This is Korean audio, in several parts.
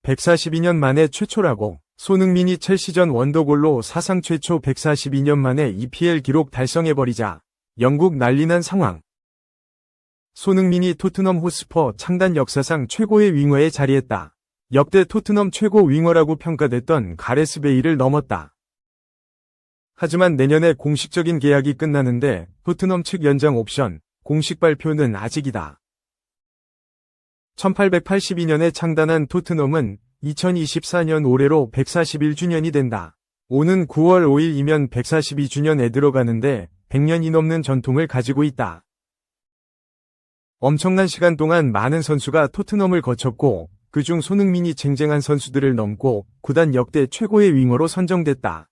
142년 만에 최초라고. 손흥민이 첼시전 원더골로 사상 최초 142년 만에 EPL 기록 달성해버리자 영국 난리난 상황. 손흥민이 토트넘 호스퍼 창단 역사상 최고의 윙어에 자리했다. 역대 토트넘 최고 윙어라고 평가됐던 가레스 베일을 넘었다. 하지만 내년에 공식적인 계약이 끝나는데 토트넘 측 연장 옵션, 공식 발표는 아직이다. 1882년에 창단한 토트넘은 2024년 올해로 141주년이 된다. 오는 9월 5일이면 142주년에 들어가는데 100년이 넘는 전통을 가지고 있다. 엄청난 시간 동안 많은 선수가 토트넘을 거쳤고 그중 손흥민이 쟁쟁한 선수들을 넘고 구단 역대 최고의 윙어로 선정됐다.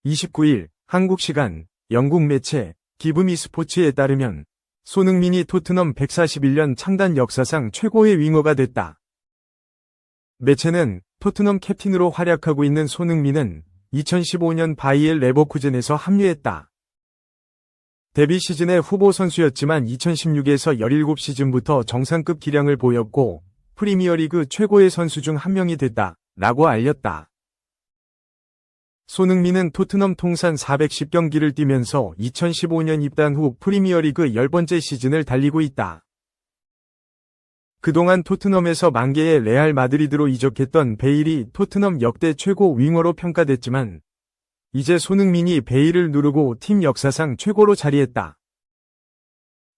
29일 한국 시간 영국 매체 기브미 스포츠에 따르면 손흥민이 토트넘 141년 창단 역사상 최고의 윙어가 됐다. 매체는 토트넘 캡틴으로 활약하고 있는 손흥민은 2015년 바이엘 레버쿠젠에서 합류했다. 데뷔 시즌의 후보 선수였지만 2016에서 17시즌부터 정상급 기량을 보였고 프리미어리그 최고의 선수 중 한 명이 됐다 라고 알렸다. 손흥민은 토트넘 통산 410경기를 뛰면서 2015년 입단 후 프리미어리그 10번째 시즌을 달리고 있다. 그동안 토트넘에서 만개의 레알 마드리드로 이적했던 베일이 토트넘 역대 최고 윙어로 평가됐지만 이제 손흥민이 베일을 누르고 팀 역사상 최고로 자리했다.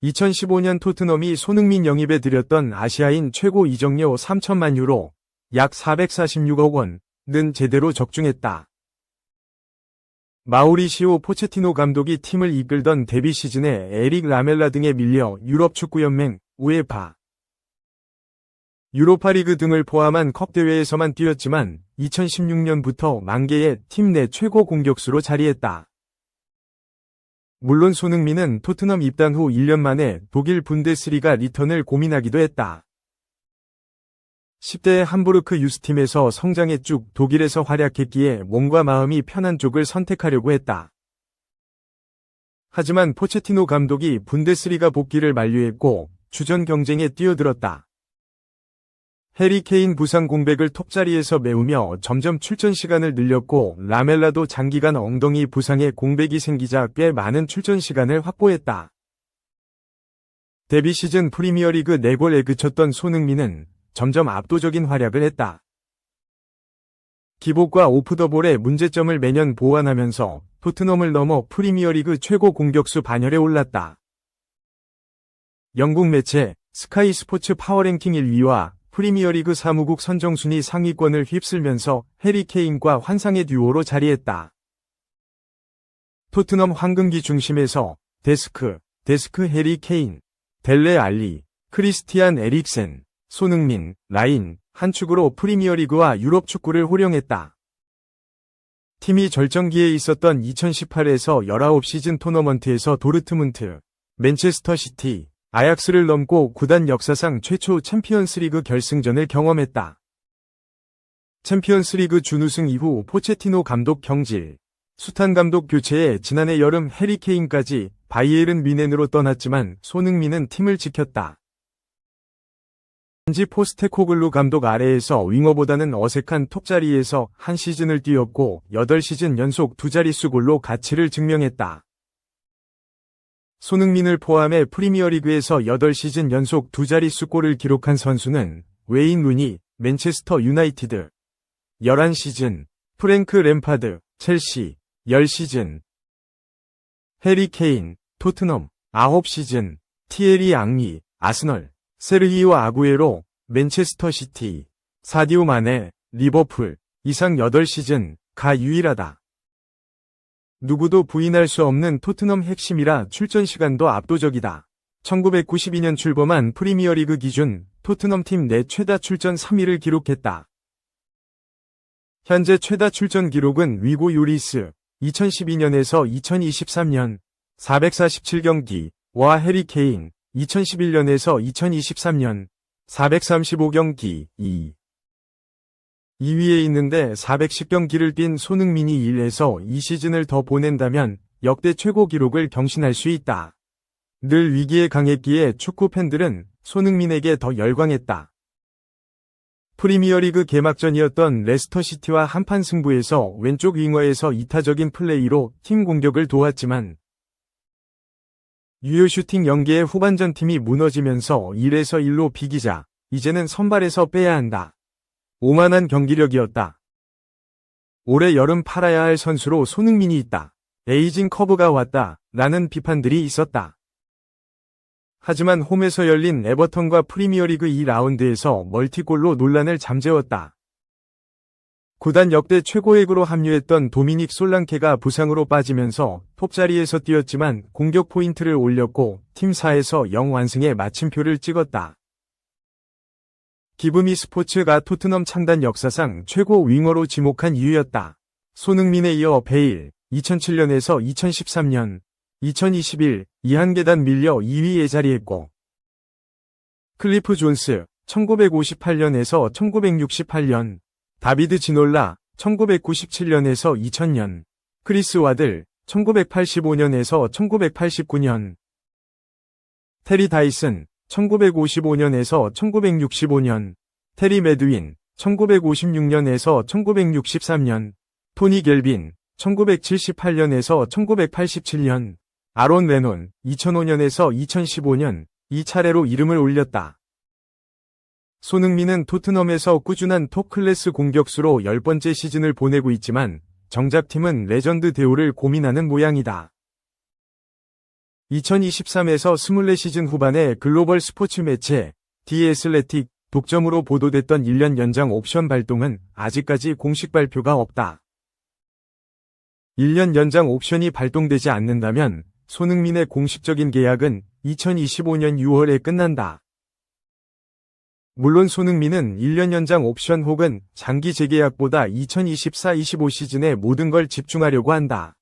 2015년 토트넘이 손흥민 영입에 들였던 아시아인 최고 이적료 3천만 유로, 약 446억 원은 제대로 적중했다. 마우리시오 포체티노 감독이 팀을 이끌던 데뷔 시즌에 에릭 라멜라 등에 밀려 유럽 축구연맹, 우에파, 유로파리그 등을 포함한 컵 대회에서만 뛰었지만 2016년부터 만개의 팀 내 최고 공격수로 자리했다. 물론 손흥민은 토트넘 입단 후 1년 만에 독일 분데스리가 리턴을 고민하기도 했다. 10대 함부르크 유스팀에서 성장해 쭉 독일에서 활약했기에 몸과 마음이 편한 쪽을 선택하려고 했다. 하지만 포체티노 감독이 분데스리가 복귀를 만류했고 주전 경쟁에 뛰어들었다. 해리 케인 부상 공백을 톱자리에서 메우며 점점 출전 시간을 늘렸고 라멜라도 장기간 엉덩이 부상에 공백이 생기자 꽤 많은 출전 시간을 확보했다. 데뷔 시즌 프리미어리그 4골에 그쳤던 손흥민은 점점 압도적인 활약을 했다. 기복과 오프더볼의 문제점을 매년 보완하면서 토트넘을 넘어 프리미어리그 최고 공격수 반열에 올랐다. 영국 매체 스카이 스포츠 파워랭킹 1위와 프리미어리그 사무국 선정순위 상위권을 휩쓸면서 해리 케인과 환상의 듀오로 자리했다. 토트넘 황금기 중심에서 데스크 해리 케인, 델레 알리, 크리스티안 에릭센, 손흥민, 라인, 한 축으로 프리미어리그와 유럽 축구를 호령했다. 팀이 절정기에 있었던 2018에서 19시즌 토너먼트에서 도르트문트, 맨체스터 시티, 아약스를 넘고 구단 역사상 최초 챔피언스리그 결승전을 경험했다. 챔피언스리그 준우승 이후 포체티노 감독 경질, 수탄 감독 교체에 지난해 여름 해리 케인까지 바이에른 뮌헨으로 떠났지만 손흥민은 팀을 지켰다. 한지 포스테코글루 감독 아래에서 윙어보다는 어색한 톱자리에서 한 시즌을 뛰었고 8시즌 연속 두 자릿수 골로 가치를 증명했다. 손흥민을 포함해 프리미어리그에서 8시즌 연속 두 자릿수 골을 기록한 선수는 웨인 루니, 맨체스터 유나이티드 11시즌, 프랭크 램파드, 첼시 10시즌, 해리 케인, 토트넘 9시즌, 티에리 앙리, 아스널, 세르히오 아구에로, 맨체스터 시티, 사디오 마네, 리버풀 이상 8시즌가 유일하다. 누구도 부인할 수 없는 토트넘 핵심이라 출전 시간도 압도적이다. 1992년 출범한 프리미어리그 기준 토트넘 팀 내 최다 출전 3위를 기록했다. 현재 최다 출전 기록은 위고 요리스 2012년에서 2023년 447경기와 해리 케인 2011년에서 2023년 435경기 2위에 있는데 410경기를 뛴 손흥민이 1에서 2시즌을 더 보낸다면 역대 최고 기록을 경신할 수 있다. 늘 위기에 강했기에 축구 팬들은 손흥민에게 더 열광했다. 프리미어리그 개막전이었던 레스터시티와 한판 승부에서 왼쪽 윙어에서 이타적인 플레이로 팀 공격을 도왔지만 유효 슈팅 연계의 후반전 팀이 무너지면서 1에서 1로 비기자 이제는 선발에서 빼야 한다. 오만한 경기력이었다. 올해 여름 팔아야 할 선수로 손흥민이 있다. 에이징 커브가 왔다. 라는 비판들이 있었다. 하지만 홈에서 열린 에버턴과 프리미어리그 2라운드에서 멀티골로 논란을 잠재웠다. 구단 역대 최고액으로 합류했던 도미닉 솔랑케가 부상으로 빠지면서 톱자리에서 뛰었지만 공격 포인트를 올렸고 팀 4에서 0 완승의 마침표를 찍었다. 기브미 스포츠가 토트넘 창단 역사상 최고 윙어로 지목한 이유였다. 손흥민에 이어 베일, 2007년에서 2013년, 2021, 2한 계단 밀려 2위에 자리했고 클리프 존스, 1958년에서 1968년, 다비드 지놀라, 1997년에서 2000년, 크리스 와들, 1985년에서 1989년, 테리 다이슨, 1955년에서 1965년, 테리 매드윈, 1956년에서 1963년, 토니 겔빈, 1978년에서 1987년, 아론 레논, 2005년에서 2015년, 이 차례로 이름을 올렸다. 손흥민은 토트넘에서 꾸준한 톱클래스 공격수로 10번째 시즌을 보내고 있지만 정작 팀은 레전드 대우를 고민하는 모양이다. 2023에서 24시즌 후반에 글로벌 스포츠 매체 디 애슬레틱 독점으로 보도됐던 1년 연장 옵션 발동은 아직까지 공식 발표가 없다. 1년 연장 옵션이 발동되지 않는다면 손흥민의 공식적인 계약은 2025년 6월에 끝난다. 물론 손흥민은 1년 연장 옵션 혹은 장기 재계약보다 2024-25 시즌에 모든 걸 집중하려고 한다.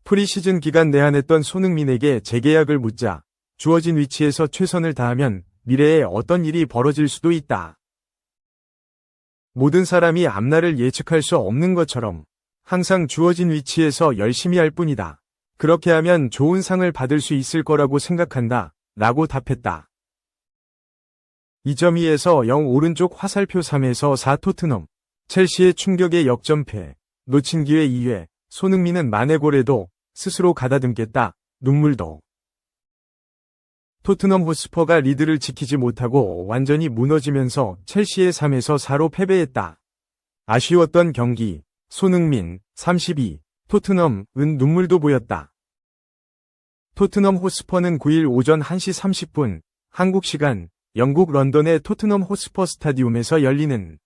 프리시즌 기간 내한했던 손흥민에게 재계약을 묻자 주어진 위치에서 최선을 다하면 미래에 어떤 일이 벌어질 수도 있다. 모든 사람이 앞날을 예측할 수 없는 것처럼 항상 주어진 위치에서 열심히 할 뿐이다. 그렇게 하면 좋은 상을 받을 수 있을 거라고 생각한다. 라고 답했다. 2.2에서 0 오른쪽 화살표 3에서 4 토트넘. 첼시의 충격의 역전패. 놓친 기회 2회. 손흥민은 만회골에도 스스로 가다듬겠다. 눈물도. 토트넘 호스퍼가 리드를 지키지 못하고 완전히 무너지면서 첼시의 3에서 4로 패배했다. 아쉬웠던 경기. 손흥민, 32. 토트넘은 눈물도 보였다. 토트넘 호스퍼는 9일 오전 1시 30분, 한국 시간, 영국 런던의 토트넘 호스퍼 스타디움에서 열리는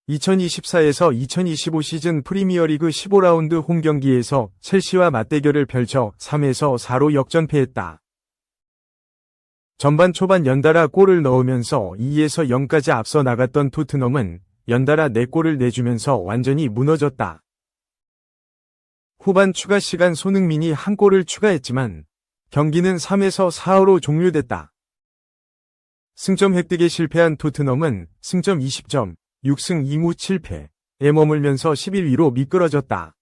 2024에서 2025 시즌 프리미어리그 15라운드 홈경기에서 첼시와 맞대결을 펼쳐 3에서 4로 역전패했다. 전반 초반 연달아 골을 넣으면서 2에서 0까지 앞서 나갔던 토트넘은 연달아 4골을 내주면서 완전히 무너졌다. 후반 추가 시간 손흥민이 한 골을 추가했지만 경기는 3에서 4로 종료됐다. 승점 획득에 실패한 토트넘은 승점 20점, 6승 2무 7패에 머물면서 11위로 미끄러졌다.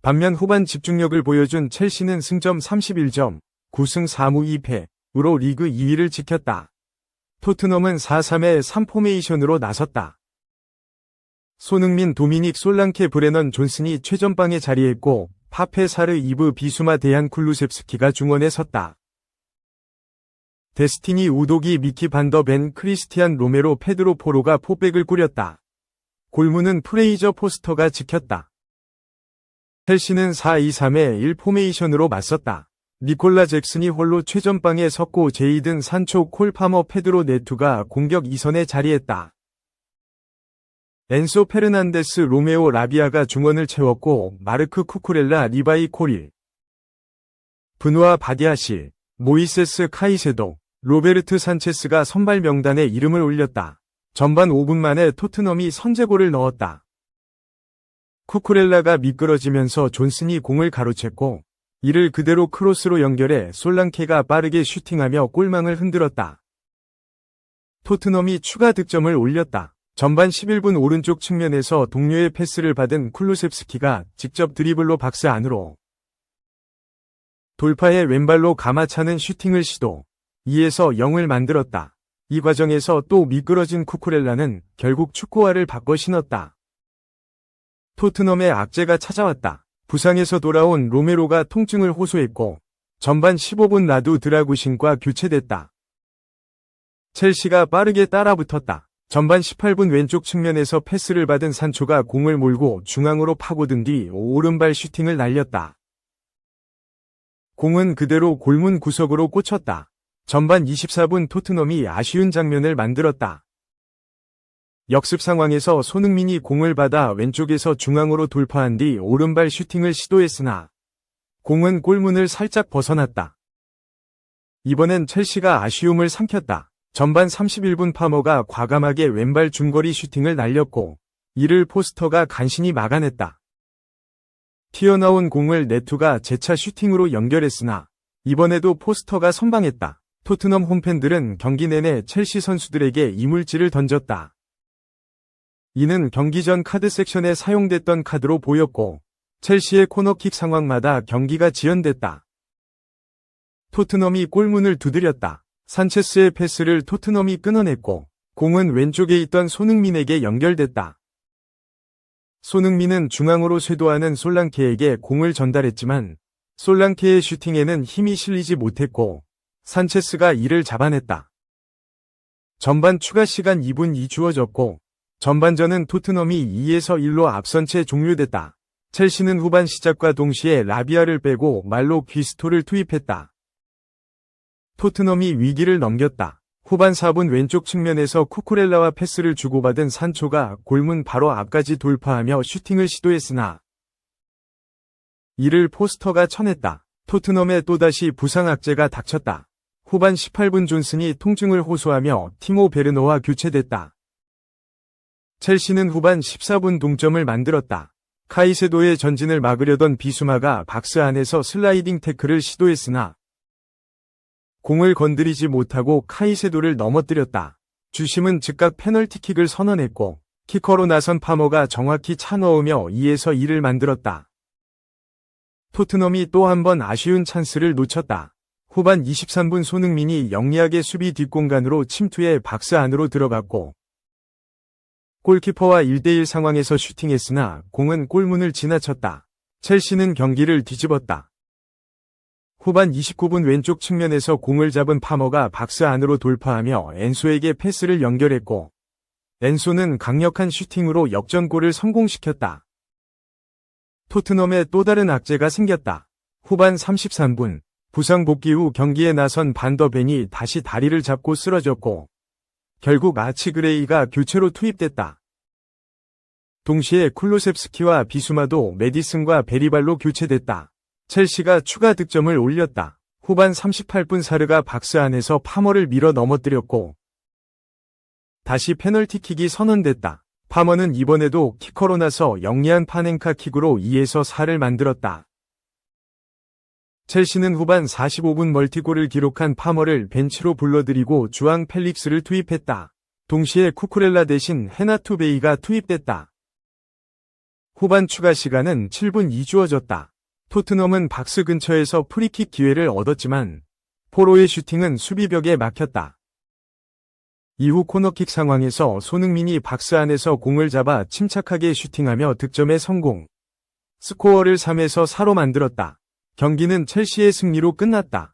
반면 후반 집중력을 보여준 첼시는 승점 31점, 9승 4무 2패으로 리그 2위를 지켰다. 토트넘은 4-3의 3포메이션으로 나섰다. 손흥민, 도미닉 솔랑케, 브레넌 존슨이 최전방에 자리했고 파페, 사르, 이브, 비수마, 데얀 쿨루셉스키가 중원에 섰다. 데스티니, 우도기, 미키 반더 벤, 크리스티안 로메로, 페드로 포로가 포백을 꾸렸다. 골문은 프레이저 포스터가 지켰다. 첼시는 4-2-3의 1 포메이션으로 맞섰다. 니콜라 잭슨이 홀로 최전방에 섰고 제이든 산초, 콜 파머, 페드로 네투가 공격 2선에 자리했다. 엔소 페르난데스, 로메오 라비아가 중원을 채웠고 마르크 쿠쿠렐라, 리바이 코릴, 브누아 바디아실, 모이세스 카이세도, 로베르트 산체스가 선발 명단에 이름을 올렸다. 전반 5분 만에 토트넘이 선제골을 넣었다. 쿠쿠렐라가 미끄러지면서 존슨이 공을 가로챘고 이를 그대로 크로스로 연결해 솔랑케가 빠르게 슈팅하며 골망을 흔들었다. 토트넘이 추가 득점을 올렸다. 전반 11분 오른쪽 측면에서 동료의 패스를 받은 쿨루셉스키가 직접 드리블로 박스 안으로 돌파해 왼발로 감아차는 슈팅을 시도. 2에서 0을 만들었다. 이 과정에서 또 미끄러진 쿠쿠렐라는 결국 축구화를 바꿔 신었다. 토트넘의 악재가 찾아왔다. 부상에서 돌아온 로메로가 통증을 호소했고 전반 15분 라두 드라구신과 교체됐다. 첼시가 빠르게 따라붙었다. 전반 18분 왼쪽 측면에서 패스를 받은 산초가 공을 몰고 중앙으로 파고든 뒤 오른발 슈팅을 날렸다. 공은 그대로 골문 구석으로 꽂혔다. 전반 24분 토트넘이 아쉬운 장면을 만들었다. 역습 상황에서 손흥민이 공을 받아 왼쪽에서 중앙으로 돌파한 뒤 오른발 슈팅을 시도했으나 공은 골문을 살짝 벗어났다. 이번엔 첼시가 아쉬움을 삼켰다. 전반 31분 파머가 과감하게 왼발 중거리 슈팅을 날렸고 이를 포스터가 간신히 막아냈다. 튀어나온 공을 네투가 재차 슈팅으로 연결했으나 이번에도 포스터가 선방했다. 토트넘 홈팬들은 경기 내내 첼시 선수들에게 이물질을 던졌다. 이는 경기 전 카드 섹션에 사용됐던 카드로 보였고 첼시의 코너킥 상황마다 경기가 지연됐다. 토트넘이 골문을 두드렸다. 산체스의 패스를 토트넘이 끊어냈고 공은 왼쪽에 있던 손흥민에게 연결됐다. 손흥민은 중앙으로 쇄도하는 솔랑케에게 공을 전달했지만 솔랑케의 슈팅에는 힘이 실리지 못했고 산체스가 이를 잡아냈다. 전반 추가 시간 2분이 주어졌고 전반전은 토트넘이 2에서 1로 앞선 채 종료됐다. 첼시는 후반 시작과 동시에 라비아를 빼고 말로 귀스토를 투입했다. 토트넘이 위기를 넘겼다. 후반 4분 왼쪽 측면에서 쿠쿠렐라와 패스를 주고받은 산초가 골문 바로 앞까지 돌파하며 슈팅을 시도했으나 이를 포스터가 쳐냈다. 토트넘에 또다시 부상 악재가 닥쳤다. 후반 18분 존슨이 통증을 호소하며 티모 베르너와 교체됐다. 첼시는 후반 14분 동점을 만들었다. 카이세도의 전진을 막으려던 비수마가 박스 안에서 슬라이딩 태클을 시도했으나 공을 건드리지 못하고 카이세도를 넘어뜨렸다. 주심은 즉각 페널티킥을 선언했고 키커로 나선 파머가 정확히 차 넣으며 2에서 2를 만들었다. 토트넘이 또 한 번 아쉬운 찬스를 놓쳤다. 후반 23분 손흥민이 영리하게 수비 뒷공간으로 침투해 박스 안으로 들어갔고 골키퍼와 1대1 상황에서 슈팅했으나 공은 골문을 지나쳤다. 첼시는 경기를 뒤집었다. 후반 29분 왼쪽 측면에서 공을 잡은 파머가 박스 안으로 돌파하며 엔소에게 패스를 연결했고 엔소는 강력한 슈팅으로 역전골을 성공시켰다. 토트넘에 또 다른 악재가 생겼다. 후반 33분 부상 복귀 후 경기에 나선 반더벤이 다시 다리를 잡고 쓰러졌고 결국 아치그레이가 교체로 투입됐다. 동시에 쿨로셉스키와 비수마도 메디슨과 베리발로 교체됐다. 첼시가 추가 득점을 올렸다. 후반 38분 사르가 박스 안에서 파머를 밀어 넘어뜨렸고 다시 페널티킥이 선언됐다. 파머는 이번에도 키커로 나서 영리한 파넨카 킥으로 2에서 4를 만들었다. 첼시는 후반 45분 멀티골을 기록한 파머를 벤치로 불러들이고 주앙 펠릭스를 투입했다. 동시에 쿠쿠렐라 대신 헤나투 베이가 투입됐다. 후반 추가 시간은 7분이 주어졌다. 토트넘은 박스 근처에서 프리킥 기회를 얻었지만 포로의 슈팅은 수비벽에 막혔다. 이후 코너킥 상황에서 손흥민이 박스 안에서 공을 잡아 침착하게 슈팅하며 득점에 성공. 스코어를 3에서 4로 만들었다. 경기는 첼시의 승리로 끝났다.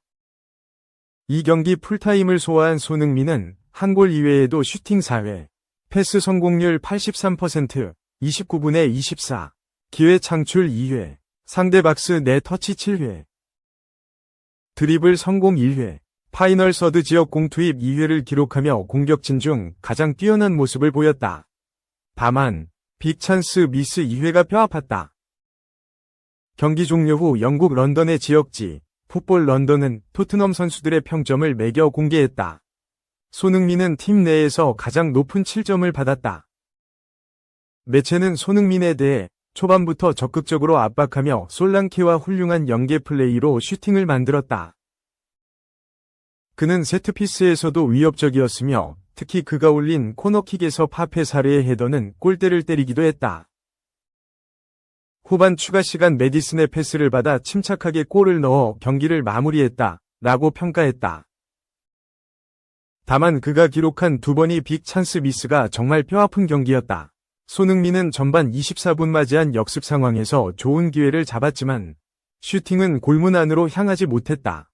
이 경기 풀타임을 소화한 손흥민은 한 골 이외에도 슈팅 4회, 패스 성공률 83%, 29분에 24, 기회 창출 2회, 상대 박스 내 터치 7회, 드리블 성공 1회, 파이널 서드 지역 공 투입 2회를 기록하며 공격진 중 가장 뛰어난 모습을 보였다. 다만 빅찬스 미스 2회가 뼈아팠다. 경기 종료 후 영국 런던의 지역지 풋볼 런던은 토트넘 선수들의 평점을 매겨 공개했다. 손흥민은 팀 내에서 가장 높은 7점을 받았다. 매체는 손흥민에 대해 초반부터 적극적으로 압박하며 솔랑케와 훌륭한 연계 플레이로 슈팅을 만들었다. 그는 세트피스에서도 위협적이었으며 특히 그가 올린 코너킥에서 파페 사르의 헤더는 골대를 때리기도 했다. 후반 추가 시간 메디슨의 패스를 받아 침착하게 골을 넣어 경기를 마무리했다 라고 평가했다. 다만 그가 기록한 2번의 빅 찬스 미스가 정말 뼈아픈 경기였다. 손흥민은 전반 24분 맞이한 역습 상황에서 좋은 기회를 잡았지만 슈팅은 골문 안으로 향하지 못했다.